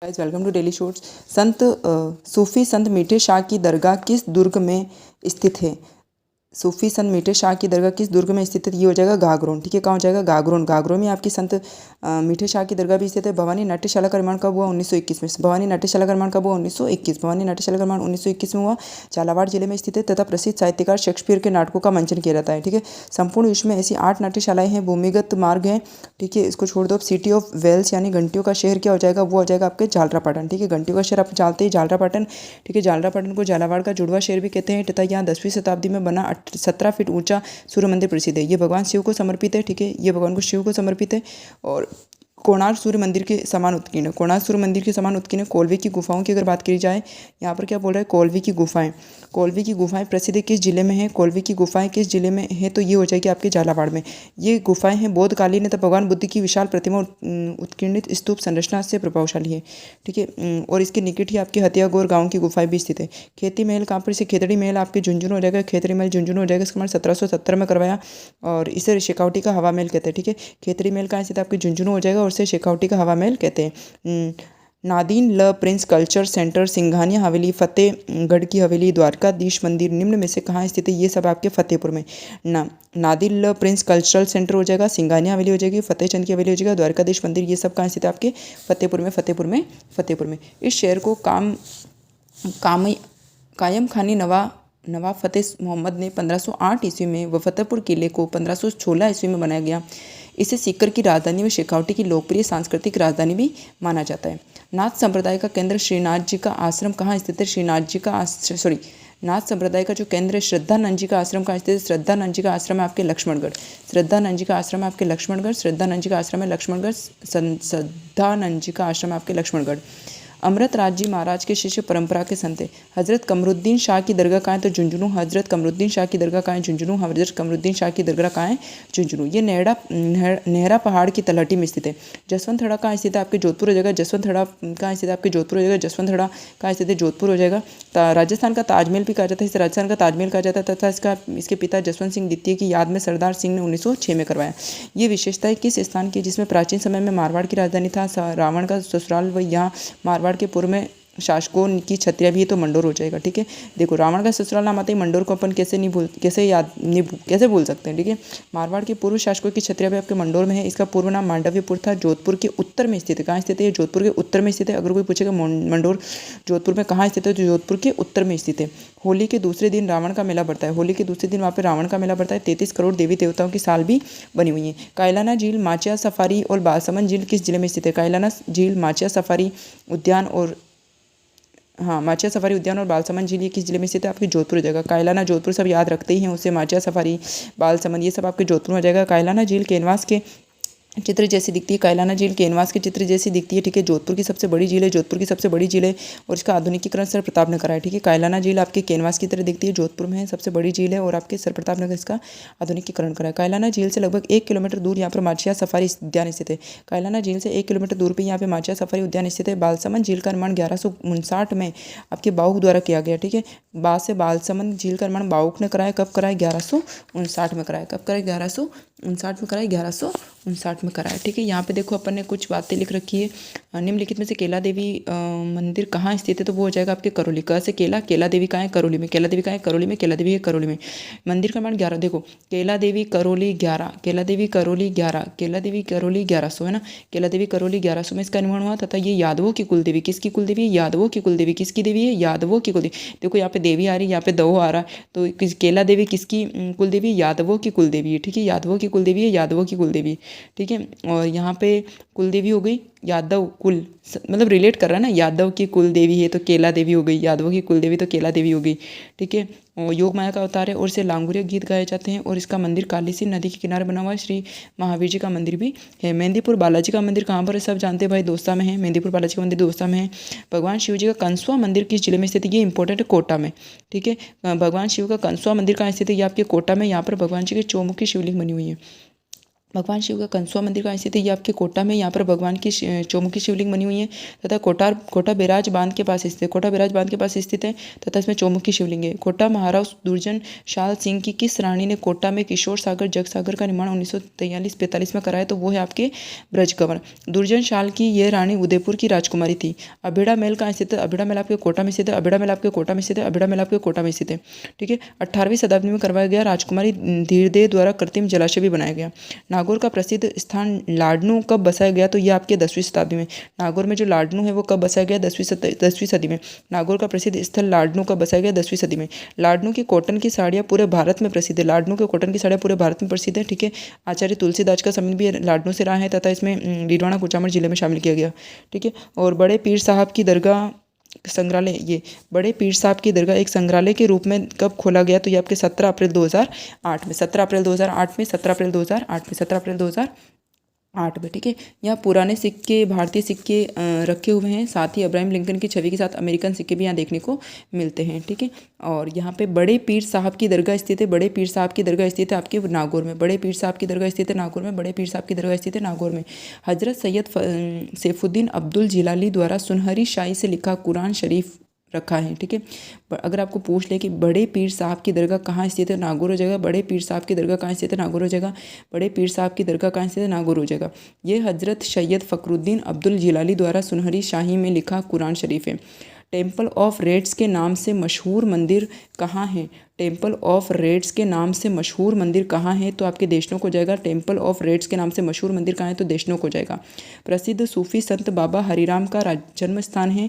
Guys welcome to daily shorts. सूफी संत मीठे शाह की दरगाह किस दुर्ग में स्थित है? सूफी संत मीठे शाह की दरगाह किस दुर्ग में स्थित है? ये हो जाएगा गागरोन। ठीक है, कहाँ हो जाएगा? गागरोन। गागरोन में आपकी संत मीठे शाह की दरगाह भी स्थित है। भवानी नाट्यशाला का निर्माण कब हुआ? 1921 में। भवानी नाट्यशाला का निर्माण कब हुआ? 1921। भवानी नाट्यशाला का निर्माण 1921 में हुआ। झालावाड़ जिले में स्थित है तथा प्रसिद्ध साहित्यकार शेक्सपियर के नाटकों का मंचन किया जाता है। ठीक है, संपूर्ण विश्व में ऐसी 8 नाट्यशालाएं हैं। भूमिगत मार्ग है। ठीक है, इसको छोड़ दो। अब सिटी ऑफ वेल्स यानी घंटियों का शहर क्या हो जाएगा? वो हो जाएगा आपके झालरापाटन। ठीक है, घंटियों का शहर आप जानते हैं झालरापाटन। ठीक है, झालरापाटन को झालावाड़ का जुड़वा शहर भी कहते हैं तथा यहाँ 10वीं शताब्दी में बना 17 फीट ऊंचा सूर्य मंदिर प्रसिद्ध है। ये भगवान शिव को समर्पित है। ठीक है, ये भगवान को शिव को समर्पित है और कोणार्क सूर्य मंदिर के समान उत्कीर्ण है। कोणार्क सूर्य मंदिर के समान उत्कीर्ण है। कोलवे की गुफाओं की अगर बात करी जाए, यहाँ पर क्या बोल रहा है? कोलवे की गुफाएं। कोलवे की गुफाएं प्रसिद्ध किस जिले में है? कोलवे की गुफाएं किस जिले में है? तो ये हो जाएगी आपके झालावाड़ में। ये गुफाएं हैं बौद्धकालीन तथा भगवान बुद्ध की विशाल प्रतिमा उत्कीर्णित स्तूप संरचना से प्रभावशाली है। ठीक है, और इसके निकट ही आपके हथियागोर गाँव की गुफाएं भी स्थित है। खेती महल कहाँ पर? इसे खेतड़ी महल आपके झुंझुनू हो जाएगा। खेतड़ी महल झुंझुनू हो जाएगा। इसका निर्माण 1770 में करवाया और इसे शेखावटी का हवा महल कहते हैं। ठीक है, खेतड़ी महल कहाँ स्थित है? आपके झुंझुनू हो जाएगा और इसे शेखावटी का हवा महल कहते हैं। नादीन ल प्रिंस कल्चर सेंटर, सिंघानिया हवेली, फतेहगढ़ की हवेली, द्वारकाधीश मंदिर निम्न में से कहाँ स्थित है? ये सब आपके फतेहपुर में। नादिल ल प्रिंस कल्चरल सेंटर हो जाएगा, सिंघानिया हवेली हो जाएगी, फतेहचंद की हवेली हो जाएगा, द्वारकाधीश मंदिर, ये सब कहाँ स्थित है? आपके फतेहपुर में। फतेहपुर में इस शहर को कायम खानी नवाब फतेह मोहम्मद ने 1508 ईस्वी में व फतेहपुर किले को 1516 ईस्वी में बनाया गया। इसे सीकर की राजधानी व शेखावटी की लोकप्रिय सांस्कृतिक राजधानी भी माना जाता है। नाथ संप्रदाय का केंद्र श्रीनाथ जी का आश्रम कहाँ स्थित है? नाथ संप्रदाय का जो केंद्र है श्रद्धानंद जी का आश्रम कहाँ स्थित है? श्रद्धानंद जी का आश्रम है आपके लक्ष्मणगढ़। श्रद्धानंद जी का आश्रम है आपके लक्ष्मणगढ़। श्रद्धानंद जी का आश्रम है लक्ष्मणगढ़। श्रद्धानंद जी का आश्रम है आपके लक्ष्मणगढ़। अमृत राज जी महाराज के शिष्य परंपरा के संत है। हजरत कमरुद्दीन शाह की दरगाह कहाँ है? तो झुंझुनू। हजरत कमरुद्दीन शाह की दरगाह कहाँ है? झुंझुनू। हजरत कमरुद्दीन शाह की दरगाह कहाँ है? झुंझुनू। ये नेहरा पहाड़ की तलहटी में स्थित है। जसवंत थड़ा कहाँ स्थित है? आपके जोधपुर हो जाएगा। जसवंत थड़ा कहाँ स्थित है? आपके जोधपुर हो जाएगा। जसवंत थड़ा कहाँ स्थित है? जोधपुर हो जाएगा। राजस्थान का ताजमहल भी कहा जाता है। इसे राजस्थान का ताजमहल कहा जाता है तथा इसके पिता जसवंत सिंह द्वितीय की याद में सरदार सिंह ने 1906 में करवाया। ये विशेषता है किस स्थान की? जिसमें प्राचीन समय में मारवाड़ की राजधानी था, रावण का ससुराल व यहाँ मारवाड़ के पूर्व में शासकों की छत्रियाँ भी है, तो मंडोर हो जाएगा। ठीक है, देखो रावण का ससुराल नाम आते ही मंडोर को अपन कैसे भूल सकते हैं। ठीक है, मारवाड़ के पूर्व शासकों की छत्रियाँ भी आपके मंडोर में है। इसका पूर्व नाम मांडव्यपुर था। जोधपुर के उत्तर में स्थित है। कहाँ स्थित है? जोधपुर के उत्तर में स्थित है। अगर कोई पूछेगा मंडोर जोधपुर में कहाँ स्थित है, तो जोधपुर के उत्तर में स्थित है। होली के दूसरे दिन रावण का मेला बढ़ता है। होली के दूसरे दिन वहाँ पे रावण का मेला बढ़ता है। 33 करोड़ देवी देवताओं की साल भी बनी हुई है। कायलाना झील, माचिया सफारी और बालसमंद झील किस जिले में स्थित है? कायलाना झील, माचिया सफारी उद्यान और माचिया सफारी उद्यान और बालसमंद झील ये किस जिले में स्थित है? आपके जोधपुर हो जाएगा। कायलाना जोधपुर सब याद रखते ही हैं उससे। माचिया सफारी, बालसमंद ये सब आपके जोधपुर में हो जाएगा। कायलाना झील कैनवास के चित्र जैसी दिखती है। कायलाना झील कैनवास के चित्र जैसी दिखती है। ठीक है, जोधपुर की सबसे बड़ी झील है। जोधपुर की सबसे बड़ी झील है और इसका आधुनिकीकरण सर प्रताप ने करा है। ठीक है, कायलाना झील आपके कैनवास की तरह दिखती है, जोधपुर में है, सबसे बड़ी झील है और आपके सर प्रताप ने इसका आधुनिकीकरण करा है। कायलाना झील से लगभग 1 किलोमीटर दूर यहाँ पर माचिया सफारी उद्यान स्थित है। कायलाना झील से 1 किलोमीटर दूर पर यहाँ पे माचिया सफारी उद्यान स्थित है। बालसमंद झील का निर्माण 1159 में आपके बाउक द्वारा किया गया। ठीक है, बालसमंद झील का निर्माण बाउक ने कराया। कब कराया? 1159 में कराया। कब कराया? 1159 में कराया। 1159 में कराया। ठीक है, यहाँ पे देखो अपन ने कुछ बातें लिख रखी है। निम्नलिखित में से केला देवी मंदिर कहाँ स्थित है? तो वो हो जाएगा आपके करौली। क से केला देवी कहाँ है? करौली में। केला देवी कहाँ है? करौली में। केला देवी है करौली में। मंदिर का मान 11, देखो केला देवी करौली 11, केला देवी करौली 11, केला देवी करौली 1100 है ना। केला देवी करौली 1100 में इसका निर्माण हुआ तथा ये यादवों की कुल देवी। किसकी कुल देवी? यादवों की कुल देवी। किसकी देवी है? यादवों की कुल देवी। देखो यहाँ पे देवी आ रही है, यहाँ पे दो आ रहा है, तो केला देवी किसकी कुल देवी? यादवों की कुल देवी है। ठीक है, यादवों की कुल देवी है, यादवों की कुल देवी। ठीक है, और यहाँ पे कुल देवी हो गई यादव कुल, मतलब रिलेट कर रहा है ना, यादव की कुल देवी है तो केला देवी हो गई, यादवों की कुल देवी तो केला देवी हो गई। ठीक है, और योग माया का अवतार है और इसे लांगुरिया गीत गाए जाते हैं और इसका मंदिर कालीसी नदी के किनारे बना हुआ है। श्री महावीर जी का मंदिर भी है। मेहंदीपुर बालाजी का मंदिर कहाँ पर है? सब जानते हैं भाई, दोस्ता में है। मेहंदीपुर बालाजी का मंदिर दोस्ता में है। भगवान शिव जी का कंसुआ मंदिर किस जिले में स्थित है? ये इंपॉर्टेंट है, कोटा में। ठीक है, भगवान शिव का कंसुआ मंदिर कहाँ स्थित है? ये आपके कोटा में। यहाँ पर भगवान जी की चौमुखी शिवलिंग बनी हुई है। भगवान शिव का कंसुआ मंदिर कहाँ स्थित है? ये आपके कोटा में। यहाँ पर भगवान की चौमुखी शिवलिंग बनी हुई है तथा कोटा बैराज बांध के पास स्थित है। कोटा बैराज बांध के पास स्थित है तथा इसमें चौमुखी शिवलिंग है। कोटा महाराज दुर्जन शाल सिंह की किस रानी ने कोटा में किशोर सागर जग सागर का निर्माण 1943-45 में कराया? तो वो है आपके ब्रज कंवर। दुर्जन शाल की यह रानी उदयपुर की राजकुमारी थी। अभेड़ा महल कहाँ स्थित है? अभेड़ा महल आपके कोटा में स्थित है। अभेड़ा महल आपके कोटा में स्थित है। अभेड़ा महल आपके कोटा में स्थित है। ठीक है। 18वीं शताब्दी में करवाया गया राजकुमारी धीरदेव द्वारा कृत्रिम जलाशय भी बनाया गया। नागौर का प्रसिद्ध स्थान लाडनू कब बसाया गया? तो ये आपके 10वीं शताब्दी में। नागौर में जो लाडनू है वो कब बसाया गया? 10वीं सदी में। नागौर का प्रसिद्ध स्थल लाडनू कब बसाया गया? 10वीं सदी में। लाडनू की कॉटन की साड़ियाँ पूरे भारत में प्रसिद्ध है। लाडनू के कॉटन की साड़ियाँ पूरे भारत में प्रसिद्ध है। ठीक है। आचार्य तुलसीदास का संबंध भी लाडनू से रहा है तथा इसमें डीडवाना कुचामन जिले में शामिल किया गया। ठीक है। और बड़े पीर साहब की दरगाह संग्रहालय, ये बड़े पीर साहब की दरगाह एक संग्रहालय के रूप में कब खोला गया? तो ये आपके 17 अप्रैल 2008 में। 17 अप्रैल 2008 में। 17 अप्रैल 2008 में। 17 अप्रैल 2008 में। ठीक है। यहाँ पुराने सिक्के, भारतीय सिक्के रखे हुए हैं। साथ ही अब्राहम लिंकन की छवि के साथ अमेरिकन सिक्के भी यहाँ देखने को मिलते हैं। ठीक है। और यहाँ पे बड़े पीर साहब की दरगाह स्थित है। बड़े पीर साहब की दरगाह स्थित है आपके नागौर में। बड़े पीर साहब की दरगाह स्थित है नागौर में। बड़े पीर साहब की दरगाह स्थित है नागौर में। हजरत सैयद सैफुद्दीन अब्दुल जिलाली द्वारा सुनहरी शाही से लिखा कुरान शरीफ रखा है। ठीक है। अगर आपको पूछ ले कि बड़े पीर साहब की दरगाह कहाँ स्थित है? नागौर हो जाएगा। बड़े पीर साहब की दरगाह कहाँ स्थित है? नागौर हो जाएगा। बड़े पीर साहब की दरगाह कहाँ स्थित है? नागौर हो जाएगा। ये हजरत सैयद फखरुद्दीन अब्दुल जिलाली द्वारा सुनहरी शाही में लिखा कुरान शरीफ है। टेम्पल ऑफ रेड्स के नाम से मशहूर मंदिर कहाँ है? टेम्पल ऑफ रेड्स के नाम से मशहूर मंदिर कहाँ है? तो आपके देशनोक हो जाएगा। टेम्पल ऑफ रेड्स के नाम से मशहूर मंदिर कहाँ है? तो देशनोक हो जाएगा। प्रसिद्ध सूफी संत बाबा हरिराम का जन्म स्थान है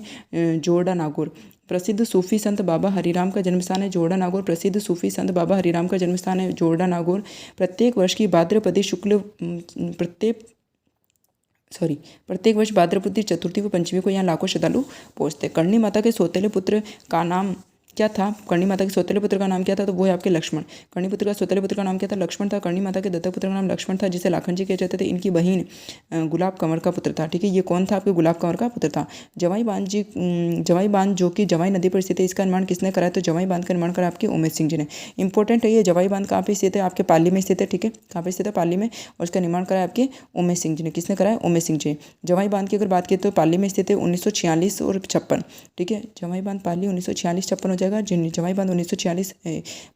जोड़ा नागौर। प्रसिद्ध सूफी संत बाबा हरिराम का जन्मस्थान है जोड़ा नागौर। प्रसिद्ध सूफी संत बाबा हरिराम का जन्मस्थान है जोड़ा नागौर। प्रत्येक वर्ष की भाद्रपदी शुक्ल प्रत्येक वर्ष भाद्रपदी चतुर्थी व पंचमी को यहाँ लाखों श्रद्धालु पहुँचते। कर्णी माता के सौतेले पुत्र का नाम क्या था? कर्णी माता के सौतेले पुत्र का नाम क्या था? तो वो है आपके लक्ष्मण। कर्णी पुत्र का सौतेले पुत्र का नाम क्या था? लक्ष्मण था। कर्णी माता के दत्तक पुत्र का नाम लक्ष्मण था, जिसे लाखन जी कहे जाते थे। इनकी बहन गुलाब कंवर का पुत्र था। ठीक है। ये कौन था? आपके गुलाब कंवर का पुत्र था। जवाई बांध जो कि जवाई नदी पर स्थित है, इसका निर्माण किसने कराया? तो जवाई बांध का निर्माण करा आपके उमेश सिंह जी ने। इंपॉर्टेंट है ये। जवाई बांध कहाँ पे स्थित है? आपके पाली में स्थित है। ठीक है। कहाँ पे स्थित है? पाली में। और इसका निर्माण कराया आपके उमेश सिंह जी ने। किसने कराया? उमेश सिंह जी। जवाई बांध की अगर बात करें तो पाली में स्थित है 1946 और 56। ठीक है। जवाई बांध पाली 1946-56 हो जाएगा। जवाई बांध 1946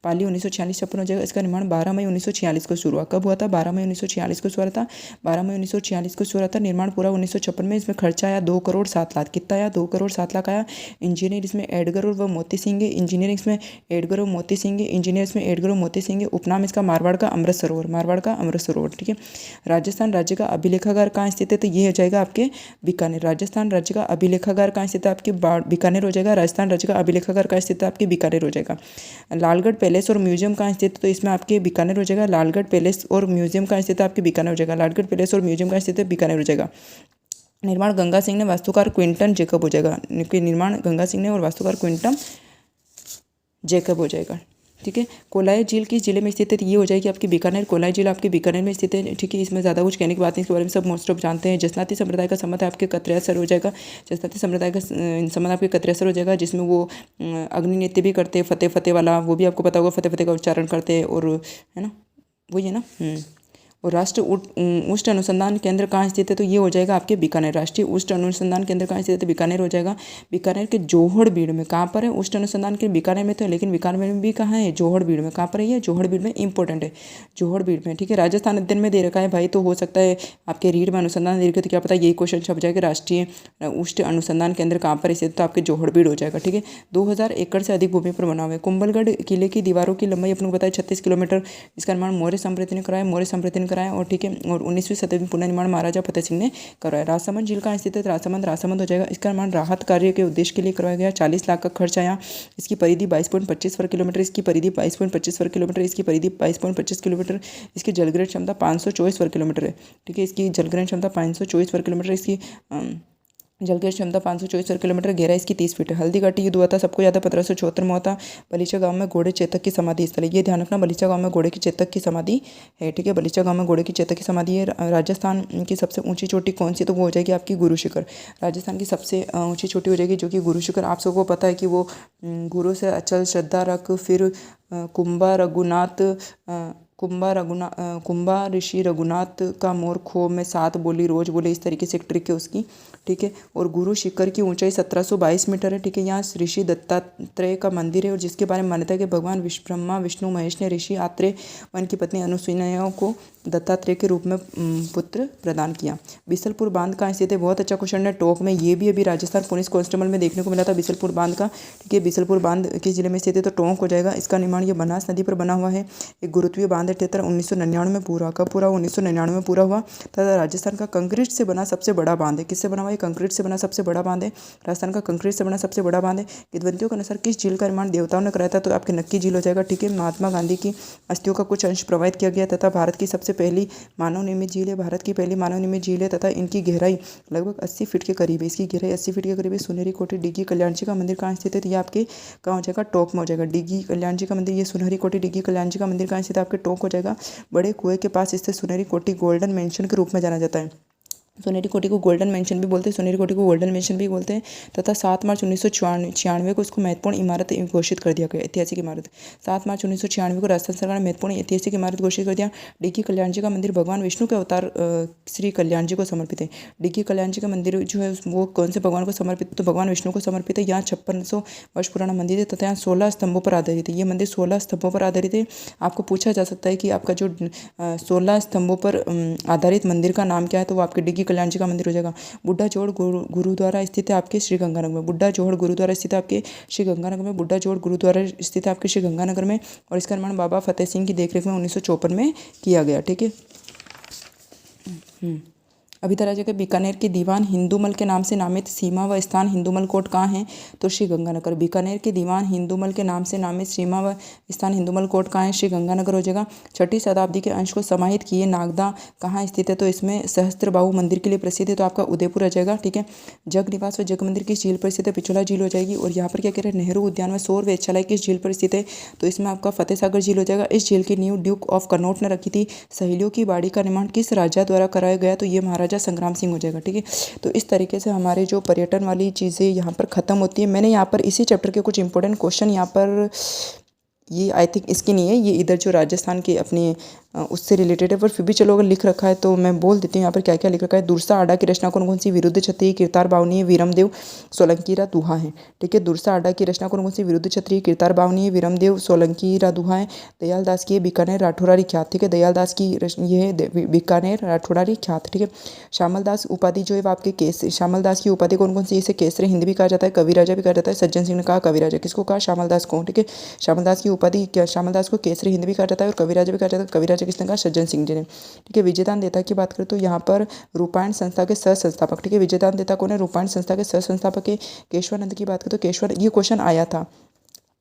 पाली 1946-56 हो जाएगा। इसका निर्माण 12 मई 1946 को शुरू हुआ। कब हुआ था? 12 मई 1946 को शुरू था। 12 मई 1946 को शुरू था। निर्माण पूरा 1956 में। इसमें खर्चा आया 2 करोड़ 7 लाख। कितना आया? 2 करोड़ 7 लाख आया। इंजीनियर इसमें एडगर व मोती सिंह है। इंजीनियर इसमें एडगर व मोती सिंह है। इंजीनियर इसमें एडगर व मोती सिंह है। उपनाम इसका मारवाड़ का अमृत सरोवर। मारवाड़ का अमृत सरोवर। ठीक है। राजस्थान राज्य का अभिलेखागार कहाँ स्थित है? तो ये हो जाएगा आपके बीकानेर। राजस्थान राज्य का अभिलेखागार कहाँ स्थित है? आपके बीकानेर हो जाएगा। राजस्थान राज्य का अभिलेखागार कहाँ स्थित है? आपके बीकानेर हो जाएगा। लालगढ़ पैलेस और म्यूजियम कहाँ स्थित है? तो इसमें आपके बीकानेर हो जाएगा। लालगढ़ पैलेस और म्यूजियम कहाँ स्थित है? आपके बीकानेर हो जाएगा। लालगढ़ पैलेस और म्यूजियम कहाँ स्थित है? बीकानेर हो जाएगा। निर्माण गंगा सिंह ने, वास्तुकार क्विंटन जैकब हो जाएगा। निर्माण गंगा सिंह ने और वास्तुकार क्विंटन जैकब हो जाएगा। ठीक है। कोलाई झील किस जिले में स्थित है? तो ये हो जाएगी आपकी बीकानेर। कोलाई झील आपके बीकानेर में स्थित है। ठीक है। इसमें ज़्यादा कुछ कहने की बात नहीं, इसके बारे में सब मोस्ट ऑफ जानते हैं। जसनाती संप्रदाय का संबंध है आपके कत्रेसर हो जाएगा। जसनाती संप्रदाय का संबंध आपके कत्रेसर हो जाएगा, जिसमें वो अग्नि नृत्य भी करते हैं। फतेह वाला, वो भी आपको पता होगा। फतेह का उच्चारण करते हैं। और है ना, वही है ना। और राष्ट्रीय उष्ट अनुसंधान केंद्र कहाँ स्थित है? तो ये हो जाएगा आपके बीकानेर। राष्ट्रीय उष्ट अनुसंधान केंद्र कहाँ स्थित है? बीकानेर हो जाएगा। बीकानेर के जोहड़बीड़ में। कहाँ पर है? उष्ट अनुसंधान केंद्र बीकानेर में तो है, लेकिन बीकानेर में भी कहाँ है? जोहड़बीड़ में। कहाँ पर है ये? जोहड़बीड़ में। इंपॉर्टेंट है जोहड़बीड़ में। ठीक है। राजस्थान अध्ययन में दे रखा है भाई, तो हो सकता है आपके रीढ़ में अनुसंधान दे रखे, तो क्या पता यही क्वेश्चन छप जाएगा। राष्ट्रीय उष्ट अनुसंधान केंद्र कहाँ पर स्थित? तो आपके जोहड़बीड़ हो जाएगा। ठीक है। 2000 एकड़ से अधिक भूमि पर बना हुआ है। कुंभलगढ़ किले की दीवारों की लंबाई अपने को बताया 36 किलोमीटर। इसका निर्माण मौर्य साम्राज्य ने कराया। मौर्य साम्राज्य ने कराया। और ठीक है। और 19वीं शताब्दी में पुनर्निर्माण महाराजा फतेह सिंह ने करवाया। राजसमंद झील कहाँ स्थित है? राजसमंद हो जाएगा। इसका निर्माण राहत कार्य के उद्देश्य के लिए करवाया गया। 40 लाख का खर्च आया। इसकी परिधि 22.25 वर्ग किलोमीटर। इसकी परिधि 22.25 वर्ग किलोमीटर। इसकी परिधि 22.25 किलोमीटर। इसकी जलग्रहण क्षमता 524 वर्ग किलोमीटर है। ठीक है। इसकी जलग्रहण क्षमता 524 वर्ग किलोमीटर। इसकी जलग्रहण क्षमता 524 वर्ग किलोमीटर। गहराई इसकी 30 फीट है। हल्दी घाटी युद्ध हुआ था, सबको याद है, 1574 में हुआ था। बलीचा गांव में घोड़े चेतक की समाधि स्थल है। ये ध्यान रखना, बलीचा गांव में घोड़े की चेतक की समाधि है। ठीक है। बलीचा गांव में घोड़े की चेतक की समाधि है। राजस्थान की सबसे ऊंची चोटी कौन सी? तो वो हो जाएगी आपकी गुरु शिखर। राजस्थान की सबसे ऊंची चोटी हो जाएगी जो कि गुरु शिखर। आप सबको पता है कि वो गुरु से अचल श्रद्धा रख, फिर कुंभा रघुनाथ कुंभा ऋषि रघुनाथ का मोर खो में सात बोली रोज बोले, इस तरीके से एक ट्रिक है उसकी, ठीक है। और गुरु शिखर की ऊंचाई 1722 मीटर है, ठीक है। यहाँ ऋषि दत्तात्रेय का मंदिर है और जिसके बारे में मान्यता है कि भगवान ब्रह्मा विष्णु महेश ने ऋषि आत्रेय व इनकी पत्नी अनुसुईया को दत्तात्रेय के रूप में पुत्र प्रदान किया। बिसलपुर बांध कहाँ स्थित है, बहुत अच्छा क्वेश्चन है टॉक में, ये भी अभी राजस्थान पुलिस कांस्टेबल में देखने को मिला था बिसलपुर बांध का, ठीक है। बिसलपुर बांध किस जिले में स्थित है, तो टोंक हो जाएगा। इसका निर्माण ये बनास नदी पर बना हुआ है। एक गुरुत्वीय बांध है, 1999 में पूरा, कब पूरा, 1999 में पूरा हुआ। तथा राजस्थान का कंक्रीट से बना सबसे बड़ा बांध है, किससे बना हुआ है, कंक्रीट से बना सबसे बड़ा बांध है, राजस्थान का कंक्रीट से बना सबसे बड़ा बांध है। किंवदंतियों के अनुसार किस झील का निर्माण देवताओं ने कराया था, तो आपके नक्की झील हो जाएगा, ठीक है। महात्मा गांधी की अस्थियों का कुछ अंश प्रवाहित किया गया तथा भारत की सबसे पहली मानव निर्मित झील है, भारत की पहली मानव निर्मित झील है तथा इनकी गहराई लगभग 80 फीट के करीब है, इसकी गहराई 80 फीट के करीब है। सुनहरी कोठी डिग्गी कल्याण जी का मंदिर कहाँ स्थित है, तो ये आपके कहाँ हो जाएगा, टोंक में हो जाएगा। डिग्गी कल्याण जी का मंदिर, ये सुनहरी कोठी डिग्गी कल्याण जी का मंदिर कहाँ स्थित है, आपके टोंक हो जाएगा। बड़े कुएं के पास स्थित सुनहरी कोठी गोल्डन मेंशन के रूप में जाना जाता है। सुनहरी कोठी को गोल्डन मेंशन भी बोलते हैं, सुनहरी कोठी को गोल्डन मेंशन भी बोलते हैं। तथा 7 मार्च 1996 को इसको महत्वपूर्ण इमारत घोषित कर दिया गया, ऐतिहासिक इमारत। 7 मार्च 1996 को राजस्थान सरकार ने महत्वपूर्ण ऐतिहासिक इमारत घोषित कर दिया। डिग्गी कल्याण जी का मंदिर भगवान विष्णु के अवतार श्री कल्याण जी को समर्पित है। डिग्गी कल्याण जी का मंदिर जो है वो कौन से भगवान को समर्पित, तो भगवान विष्णु को समर्पित है। यहाँ 5600 वर्ष पुराना मंदिर है तथा यहाँ 16 स्तंभों पर आधारित है। ये मंदिर 16 स्तंभों पर आधारित है। आपको पूछा जा सकता है कि आपका जो 16 स्तंभों पर आधारित मंदिर का नाम क्या है, तो वो आपके डिग्गी कल्याण जी का मंदिर हो जाएगा। बुड्ढा जोड़ गुरुद्वारा स्थित है आपके श्री गंगानगर में, बुड्ढा जोड़ गुरुद्वारा स्थित है आपके श्री गंगानगर में, बुड्ढा जोड़ गुरुद्वारा स्थित है आपके श्री गंगानगर में। और इसका निर्माण बाबा फतेह सिंह की देखरेख में 1954 में किया गया, ठीक है। अभी तरह जगह बीकानेर के दीवान हिंदूमल के नाम से नामित सीमा व स्थान हिंदूमल कोट कहाँ है, तो श्री गंगानगर। बीकानेर के दीवान हिंदूमल के नाम से नामित सीमा व स्थान हिंदूमल कोट कहाँ है, श्री गंगानगर हो जाएगा। 6ठी शताब्दी के अंश को समाहित किए नागदा कहाँ स्थित है, तो इसमें सहस्त्रबाहु मंदिर के लिए प्रसिद्ध है, तो आपका उदयपुर आ जाएगा, ठीक है। जग निवास व जग मंदिर किस झील पर स्थित है, पिछोला झील हो जाएगी। और यहाँ पर क्या कह रहे हैं, नेहरू उद्यान व सौर वेधशाला किस झील पर स्थित है, तो इसमें आपका फतेह सागर झील हो जाएगा। इस झील की नींव ड्यूक ऑफ कनॉट ने रखी थी। सहेलियों की बाड़ी का निर्माण किस राजा द्वारा कराया गया, तो ये महाराजा संग्राम सिंह हो जाएगा, ठीक है। तो इस तरीके से हमारे जो पर्यटन वाली चीज़ें यहाँ पर ख़त्म होती है। मैंने यहाँ पर इसी चैप्टर के कुछ इंपॉर्टेंट क्वेश्चन यहाँ पर, ये आई थिंक इसकी नहीं है, ये इधर जो राजस्थान के अपने उससे रिलेटेड है, पर फिर भी चलो अगर लिख रखा है तो मैं बोल देती हूँ यहाँ पर क्या क्या लिख रखा है। दुरसा आडा की रचना कौन कौन सी, विरुद्ध क्षत्रिय, किरतार बावनी है, वीरमदेव सोलंकी दुहा है, ठीक है। दुरसा आडा की रचना कौन कौन सी, विरुद्ध क्षत्रिय, किरतार बावनी है, वीरमदेव सोलंकी दुहा है। दयाल दास की है बीकानेर राठौरारी ख्यात, ठीक है। दयाल दास की ये है बीकानेर राठौरारी ख्यात, ठीक है। श्यामल दास उपाधि जो है आपके केस, श्यामल दास की उपाधि कौन कौन सी, इसे केसरी हिंद भी कहा जाता है, कवि राजा भी कहा जाता है। सज्जन सिंह ने कहा कवि राजा, किसको कहा, श्यामल दास को, ठीक है। श्यामल दास की उपाधि क्या, श्यामल दास को केसरी हिंद भी कहा जाता है और कवि राजा भी कहा जाता है। कवि राजा किसने कहा, सज्जन सिंह जी ने, ठीक है। विजयदान देता की बात करें तो यहाँ पर रूपायण संस्था के सह संस्थापक, ठीक है। विजयदान देता कौन है, रूपायण संस्था के सह संस्थापक है। केशवानंद की बात करें तो केशवर, ये क्वेश्चन आया था,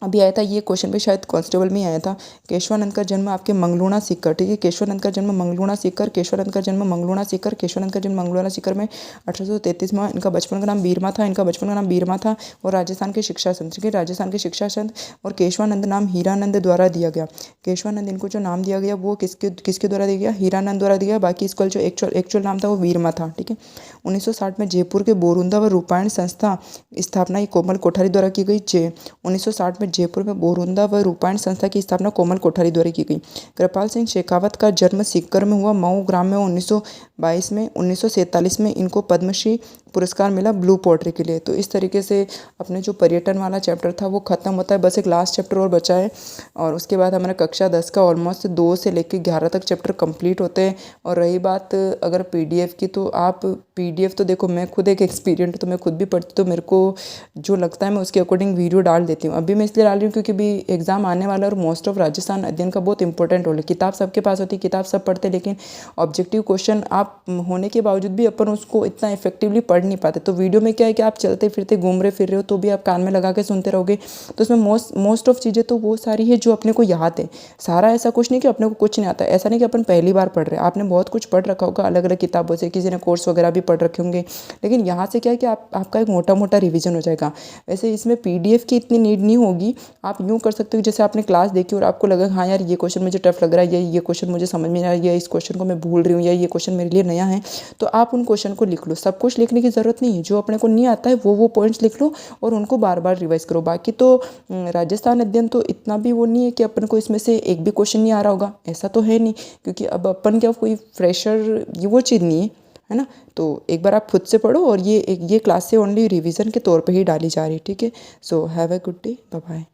अभी आया था ये क्वेश्चन भी, शायद कांस्टेबल में आया था। केशवानंद का जन्म आपके मंगलूणा सीकर, ठीक है। केशवानंद का जन्म मंगलूणा सीकर, केशवानंद का जन्म मंगलूणा सीकर, केशवानंद का जन्म मंगलूणा सीकर में 1833 में। इनका बचपन का नाम बीरमा था, इनका बचपन का नाम बीरमा था। और राजस्थान के शिक्षा संत, ठीक है, राजस्थान के शिक्षा संत। और केशवानंद नाम हीरानंद द्वारा दिया गया। केशवानंद इनको जो नाम दिया गया वो किसके द्वारा दिया गया, हीरानंद द्वारा दिया। बाकी इसका जो एक्चुअल नाम था वो बीरमा था, ठीक है। 1960 में जयपुर के बोरुंदा व रूपायण संस्था स्थापना कोमल कोठारी द्वारा की गई। 1960 में जयपुर में बोरुंदा व रूपायण संस्था की स्थापना कोमल कोठारी द्वारा की गई। कृपाल सिंह शेखावत का जन्म सीकर में हुआ, मऊ ग्राम में 1922 में। 1947 में इनको पद्मश्री पुरस्कार मिला ब्लू पोट्री के लिए। तो इस तरीके से अपने जो पर्यटन वाला चैप्टर था वो खत्म होता है। बस एक लास्ट चैप्टर और बचा है और उसके बाद हमारा कक्षा 10 का ऑलमोस्ट 2 से लेकर 11 तक चैप्टर कंप्लीट होते हैं। और रही बात अगर पीडीएफ की, तो आप पीडीएफ तो देखो, मैं खुद एक एक्सपीरियंट, तो मैं खुद भी पढ़ती, तो मेरे को जो लगता है मैं उसके अकॉर्डिंग वीडियो डाल देती हूँ। अभी मैं इसलिए डाल रही हूँ क्योंकि भी एग्जाम आने वाला है और मोस्ट ऑफ राजस्थान अध्ययन का बहुत इंपॉर्टेंट रोल है। किताब सबके पास होती है, किताब सब पढ़ते, लेकिन ऑब्जेक्टिव क्वेश्चन आप होने के बावजूद भी अपन उसको इतना इफेक्टिवली पढ़ नहीं पाते। तो वीडियो में क्या है कि आप चलते फिरते घूम रहे फिर रहे हो तो भी आप कान में लगा के सुनते रहोगे, तो उसमें मोस्ट ऑफ चीज़ें तो वो सारी है जो अपने को याद है। सारा ऐसा कुछ नहीं कि अपने को कुछ नहीं आता, ऐसा नहीं कि अपन पहली बार पढ़ रहे हैं, आपने बहुत कुछ पढ़ रखा होगा अलग अलग किताबों से, किसी ने कोर्स वगैरह भी पढ़ रखे होंगे, लेकिन यहाँ से क्या है कि आपका एक मोटा मोटा रिविजन हो जाएगा। वैसे इसमें पीडीएफ की इतनी नीड नहीं होगी। आप यूँ कर सकते हो जैसे आपने क्लास देखी और आपको लगा हाँ यार ये क्वेश्चन मुझे टफ लग रहा है, या ये क्वेश्चन मुझे समझ में नहीं आ रहा है, या इस क्वेश्चन को मैं भूल रही हूँ, या ये क्वेश्चन मेरे लिए नया है, तो आप उन क्वेश्चन को लिख लो। सब कुछ लिखने की ज़रूरत नहीं है। जो अपने को नहीं आता है वो पॉइंट्स लिख लो और उनको बार बार रिवाइज करो। बाकी तो राजस्थान अध्ययन तो इतना भी वो नहीं है कि अपन को इसमें से एक भी क्वेश्चन नहीं आ रहा होगा, ऐसा तो है नहीं, क्योंकि अब अपन क्या कोई फ्रेशर ये वो चीज़ नहीं है ना। तो एक बार आप खुद से पढ़ो, और ये क्लास से ओनली रिवीजन के तौर पे ही डाली जा रही है, ठीक है। So have a good day, bye bye.